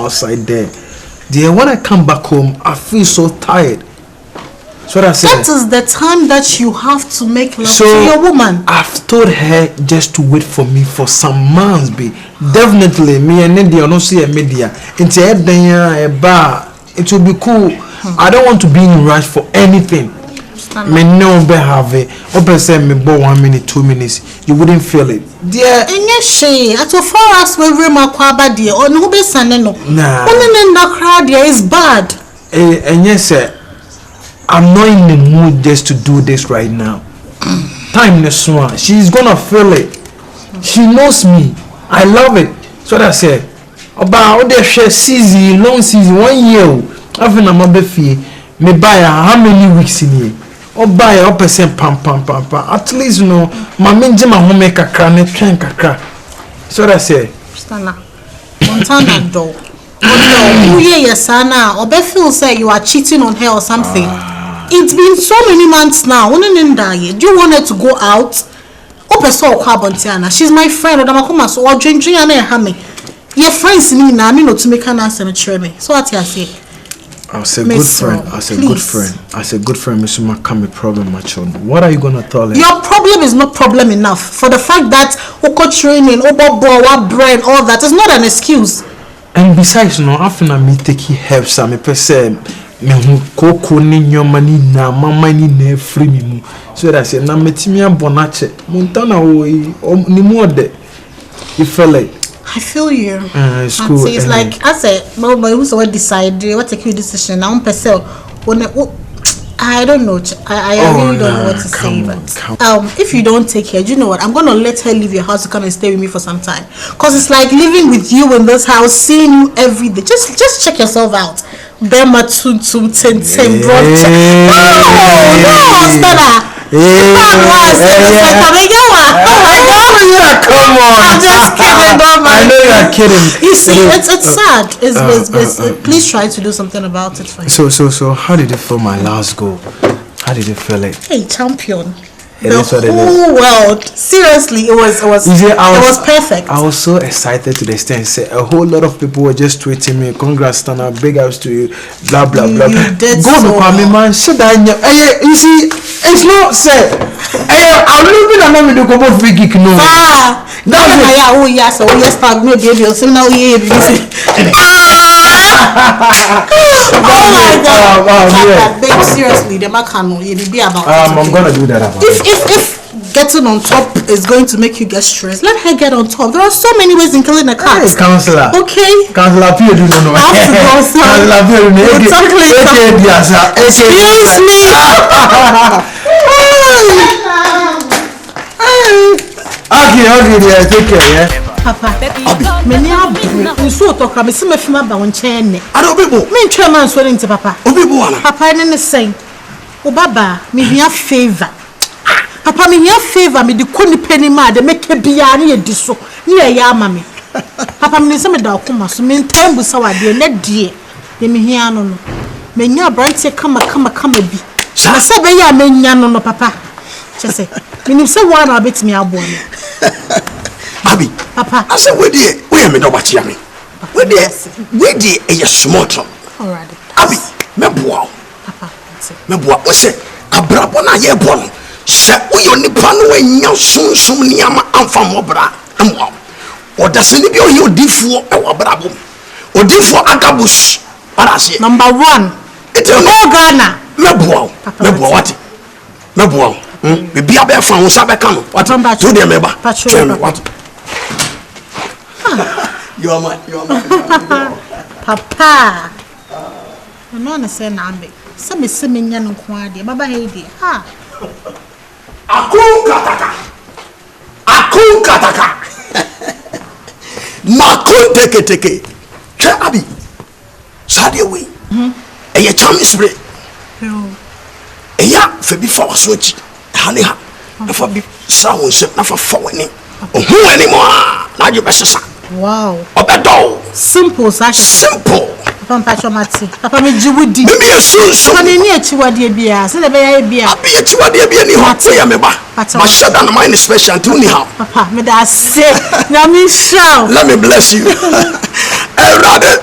outside there. Dear, when I come back home, I feel so tired. So what I said. That is the time that you have to make love to your woman. I've told her just to wait for me for some months, be definitely me and India no see a media. Into a bar, it will be cool. I don't want to be in rush for anything. Me no be have it. Open say me bo 1 minute, 2 minutes. You wouldn't feel it. Dear. Enye she. At so far as we rema kwaba dear. On who be sane no. Nah. Only in the crowd there is bad. And yes, I'm not in the mood just to do this right now. Time next one. She's gonna feel it. She knows me. I love it. So that I said. About the share season, long season, 1 year. I've been a mobile fee. Me buy how many weeks in here? Or buy a percent pam. At least you know, my minji my home make a cran train kakra. So that I say. Stana. Montana do. Oh yeah, Sana. Or Bethel say you are cheating on her or something. It's been so many months now. Do you want her to go out? She's my friend. So drink and your friends me now. Me not to make an answer and me. So what you say? I was a good friend. I was a good friend. Mr. Makami problem, my child. What are you gonna tell her? Your problem is not problem enough. For the fact that Oko training, Obo bread, all that is not an excuse. And besides, no, after me take help, me person, me who koko ni nyomani na mama ni ne free me. So that I say, na me timia bonache. Montana ni more de. You feel like. I feel you. It's cool. It's like I said, but who's what decide? What take your decision? Now, I don't know. I really don't know what to say. But if you don't take care, do you know what? I'm gonna let her leave your house to come and stay with me for some time. Cause it's like living with you in this house, seeing you every day. Just check yourself out. Bema tum ten brocha. No, Stella. Come on. I'm just kidding, I know you are kidding. You see, it's sad. Please try to do something about it for you. So how did it feel my last goal? How did it feel like? Hey, champion. The whole world. Seriously, it was perfect. I was so excited to the extent say a whole lot of people were just tweeting me, congrats Tana, big ups to you, blah blah blah. You did go so on, well. man. So that you see, it's not said. I'm looking at me to go for free kick no. That's oh yes, oh yes, start no baby. So now we oh my God. Babe, seriously, the Makano, you be about I'm gonna do that. If getting on top is going to make you get stressed, let her get on top. There are so many ways in killing a cat. Hey, counselor. Okay. Counselor, you don't know. Excuse me. Okay, yeah, take care, yeah. Papa, many are so talk. I'm some of my bound chain. I don't people. Me chairman swearing to Papa. Papa, and the same. Oh, Baba, me here favor. Papa, me here favor me the couldn't penny mad. They make a biani a disso near ya, mammy. Papa, me some dog come so mean time with sour dear, net dear. They me here no. Me near bright say come a be. I said, I mean, no, Papa. Just say, when you say one, I'll bet me a boy. Abi, Papa, I said, where dear, where me no watch yammy. Where dear, a small trump. All right. Abi, me boy. Papa, me boy, we say, a brabona ye bon. Se we only pan when you soon yama and from obra and wow. Or does any be you diffo or brabo? Or diffo agabus. What I say? Number one, it's all Ghana. Me boy, what? Me boy. Be a bear from Sabacano. What I'm back to the member. What? You are my Papa. I'm not saying Nambi. Some is swimming young quadi. Baba Heidi. Ha. Akun kataka. Makun teke. Abi. Sadia we. A ya charm spray. A ya for before switch. Honey, for be sound ship, not for forwarding. Who anymore? Now you best. Wow. Obedo. Simple, simple. Papa Mati. Papa me jiwudi. Maybe a soon. Mani ni chiwadi bia. Se le be bia. Abi chiwadi bia ni hot ya meba. Ma shut down mine special to ni how. Papa, me da say. Na me shout. Let me bless you. Rather,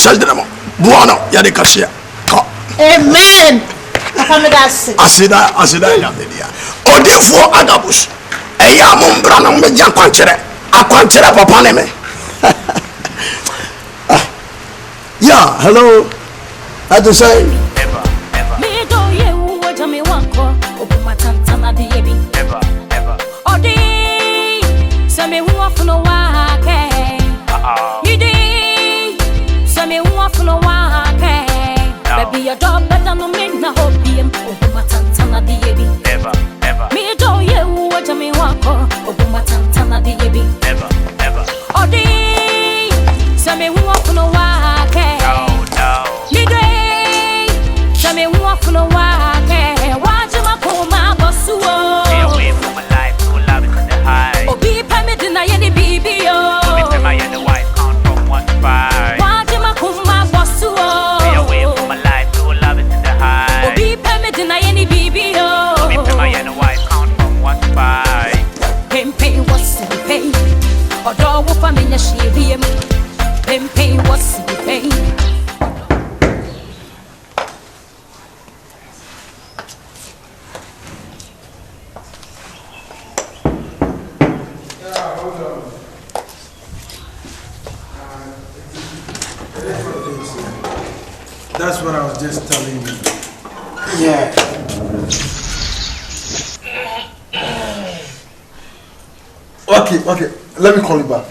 Saldemo, Buono, Yadikasia. Amen. Asida, Yamedia. O therefore, Adabus. A yamum branum with Yanquantere. A quantera papaneme. Yeah, hello. How to say? Ever. Me do you what me want ko open my tantana the ebi. Ever. Odi. So me want for no wa ke. You di. So me want for no wa ke. Baby your dog better no me na hobby open my tantana the ebi. Ever. Me do you what me want ko open my tantana the ebi. Ever. Odi. So me want for no wa ke. Me walk no wake, watch my coma bosu. Stay away from my life, so love it in the high. Oh, be permitted na any baby yo. Be my and the wife count from 1 to 5. Watch my coma bosu. Stay away from my life, so love it in the high. Oh, be permitted na any baby yo. Be my and the wife count from 1 to 5. Pay what's the pay? Or do what for me na she be him. Pay what's the pay? That's what I was just telling you. Yeah. Okay. Let me call you back.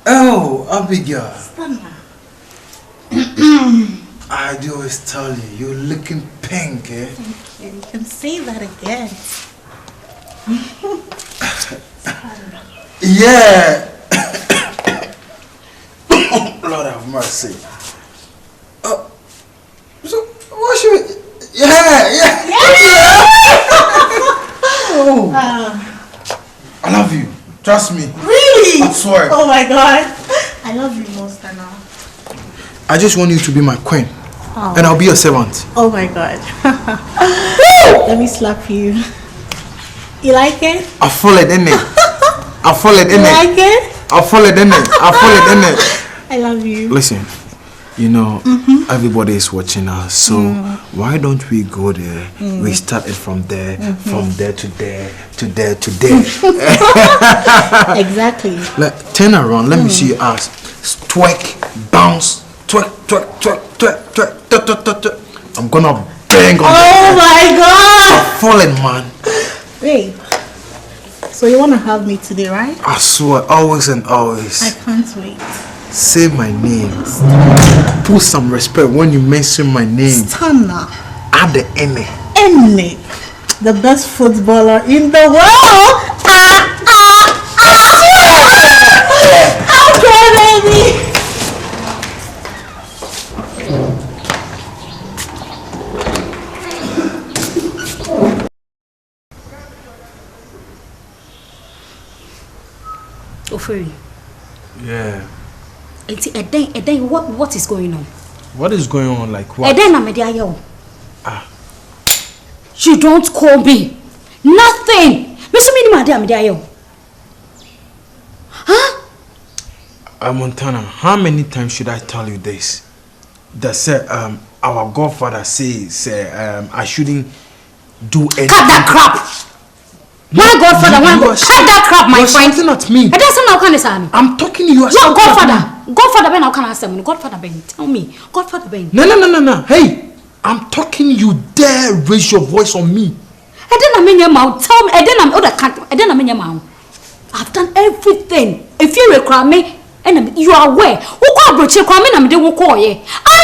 Oh, Abigail. I do always tell you, you're looking pink, eh? Thank you. You can say that again. Yeah. Lord have mercy. So what should we? Yeah. Oh. I love you. Trust me. Really? I swear. Oh my God. I love you most than all. I just want you to be my queen. Oh. And I'll be your servant. Oh my God. Let me slap you. You like it? I fall it in it. You like it? I fall it in it. I love you. Listen, you know, everybody is watching us, so why don't we go there? We started from there, from there to there, to there to there. Exactly. Like, turn around, let me see your ass. Twerk, bounce, twerk. I'm gonna bang on Oh my God! I'm falling, man. Wait. So you wanna have me today, right? I swear, always and always. I can't wait. Say my name. Put some respect when you mention my name. Stana. Add the N. N. The best footballer in the world. Okay, baby. Oferi. Yeah. What is going on? What is going on? Like what? You don't call me. Nothing. Huh? Montana, how many times should I tell you this? That said, our godfather says I shouldn't do anything. Cut that crap. My godfather, cut that crap, my friend. You're shouting at me. It doesn't know can say. I'm talking to you. Your godfather. Godfather Ben, how can I say? Godfather Ben, tell me. Godfather Ben. No. Hey, I'm talking. You dare raise your voice on me? I didn't mean your mouth. Tell me. I didn't mean your mouth. I've done everything. If you require me, and you are aware. Who call broche? I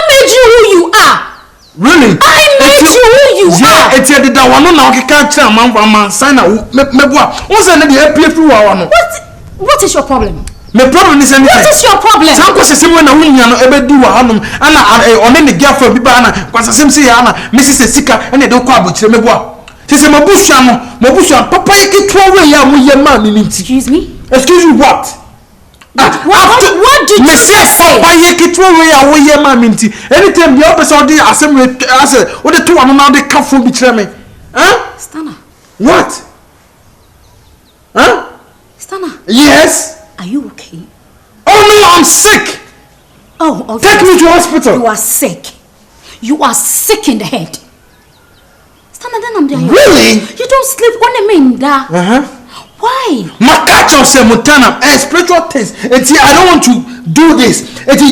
made you who you are. Really? I made you who you are. It's the one now. I can't tell man. Sign out. What is your problem? My problem is anything. What is your problem? Some question say when na wunya no ebe di wa hanom ana on the girlfriend bi ba na kwasa sem say ana Mrs. Sika ene de kwa abochire meboa. Say mabusha papa eketua we ya mo ye ma ni nti. Excuse me? Excuse you what? What did you say? Papa eketua we ya wo ye ma mi nti. Anytime the person dey assembly ase wo de to anu na de ka fo bi kire me. Huh? Stana. What? Huh? Stana. Yes. Are you okay? Oh no, I'm sick. Oh, okay. Take me to hospital. You are sick. You are sick in the head. Really? You don't sleep on the minda. Why? Makacho say mutana spiritual things. I don't want to do this.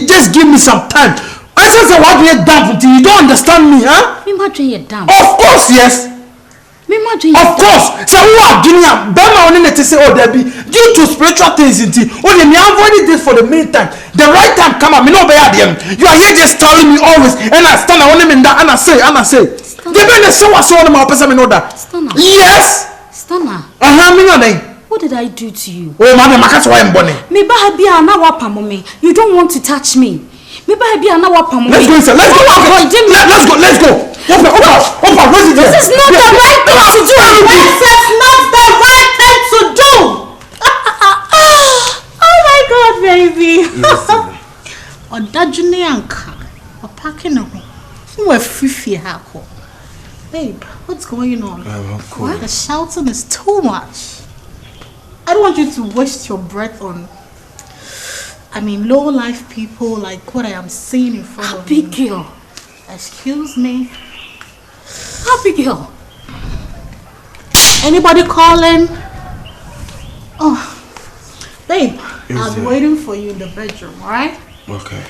Just give me some time. I said what we done until you don't understand me, huh? Me imagine you dumb. Of course, yes. Me imagine Of course. So who are doing that? Bema only to say, oh, there be due to spiritual things in tea. Oh, me avoid this for the meantime. The right time come up. Me no be at them. You are here just telling me always, and I stand on them in that, and I say. They been the show us on my person. Me know that. Yes. Stunner. Me know that. What did I do to you? Oh, man, I can't why I'm born. Me baby, na wapa me. You don't want to touch me. Me baby, na wapa me. Let's go inside. Let's go. Opa, what is this? This is not the right thing to do. This is not the right thing to do. Oh my God, baby. Odajuni anka. Opaki no. Who are fifi hako. Babe, what's going on? Cool. The shouting is too much. I don't want you to waste your breath on, low life people like what I am seeing in front of me. Abigail. Excuse me. Abigail. Anybody calling? Oh, babe, I'll be waiting for you in the bedroom, alright? Okay.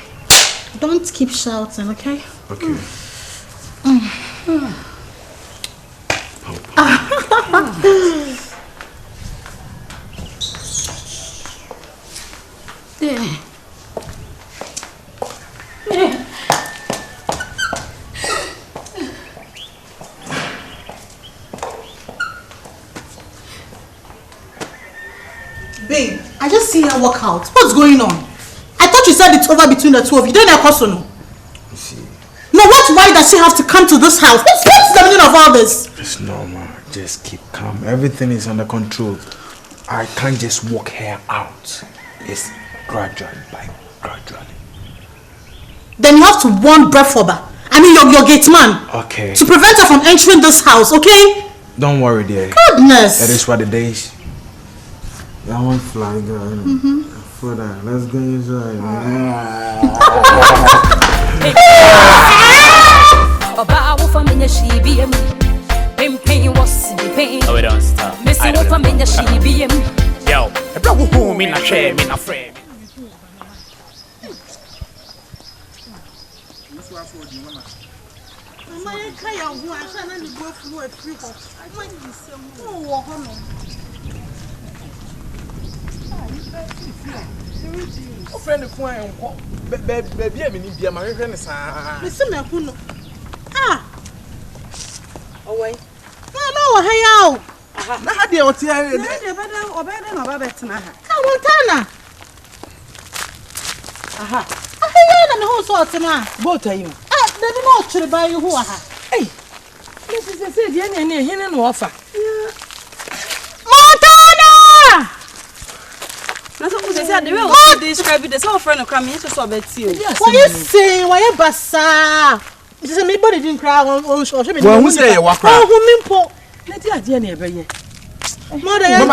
Don't keep shouting, okay? Okay. Babe, I just see her walk out. What's going on? I thought you said it's over between the two of you. Don't you know? You see. No, why does she have to come to this house? What's the meaning of all this? It's normal. Just keep calm. Everything is under control. I can't just walk her out. It's gradually. Then you have to warn Brefoba. Your gate man. Okay. To prevent her from entering this house, okay? Don't worry, dear. Goodness. That is what it is. I want fly girl. For that, let's go inside. Oh, we don't stop. Yo, I brought home in a frame, Oh, friend of mine, baby, I mean, dear, my friend is Listen, Makuno. Oh, wait. No, hey, out. Now, dear, what's here? Montana. And the whole sort of Both are you? they don't know to buy you who are. Hey, this is a city and here no offer. Montana! That's what they said. They will describe it as our friend of coming to so bet you. What you say? Why you bassa? This is anybody didn't cry on show. Well, who say you walk around? Oh, who mean let your dear neighbor. Mother, young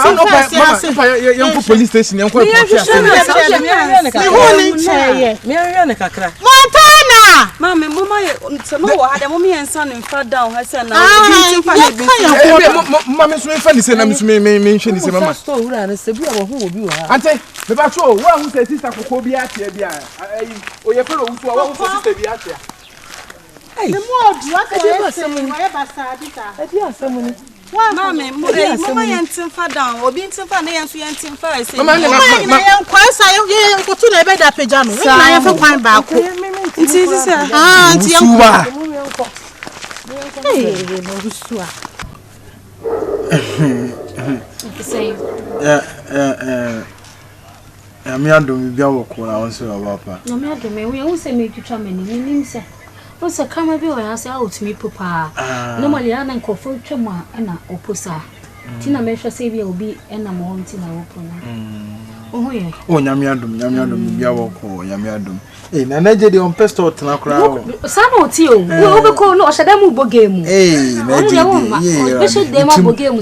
police station, young Montana! Mamma, Mamma, had a mommy and son in far down. I said, Mamma, funny, say, I'm mentioning his mamma. Who will be Auntie, the patrol, one who says sister for Kobe or your fellow who are sister be out here. Hey, the more someone. Mamma, and far down, or being so funny and sweet first. Mamma, I am quite silent. Go to the bed at pajamas. I am for quite back. It is, I'm not doing the work when I was about. No matter me, we always say make you come in. What's a camera bill? I say out to me, Papa. Normally, I don't call for Chama and a oposa. Tina measure save will be and I'm wanting a open. Oh, yeah. Oh, Yamiadum, Yawako, Yamiadum. Eh, Nanaja on pesto to knock around. Some of you will call no Shadamu game. Eh, especially them game.